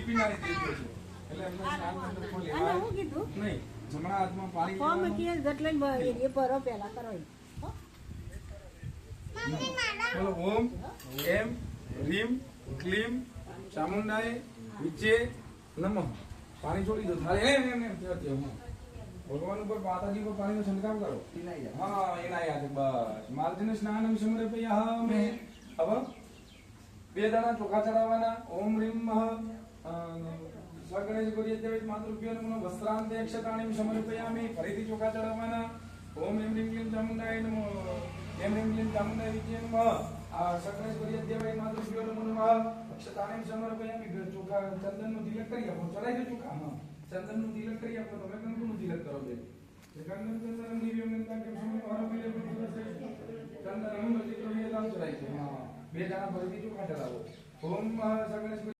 પીનારી દેવીઓ છે એટલે એમને સ્નાન મંડપમાં લેવાય નહીં. જમણા હાથમાં પાણી બોલો ઓમ એમ રીમ ક્લીમ ચામુંડાય વિજે નમઃ. પાણી છોડી દો થાળી એમ ભગવાન ઉપર માતાજી ઉપર પાણીનો છંટકાવ કરો. હા એના યાદ બસ માર્જન સ્નાન સમર્પયાહ મે. હવે બે દાણા ચોખા ચડાવવાના. ઓમ રીમ સગણેશ ગોરીય માતૃભ્યો નમઃ વસ્ત્રાંતે અક્ષતાણી સમર્પયામિ. ફરીથી ચોખા ચડાવવાના. ઓમ એમ રીમ ક્લીમ ચામુંડાય નમઃ. એમ રીમ ક્લીમ ચામુંડાય વિજય નમઃ. આ સગણેશ ગોરીય માતૃભ્યો નમઃ અક્ષતાણી સમર્પયામિ. ચોખા ચંદનનું તિલક કરી આપો. ચડાઈ દો ચોખા. હા ચંદનનું તિલક કરી આપો. તમે કંકુનું તિલક કરો બે. ચંદન ચંદન દિવ્યમ નિત્યમ કે સમય હર મિલે ચંદન ચંદન ચડાઈ છે. હા બે દાણા ફરીથી ચોખા ચડાવો. ઓમ સગણેશ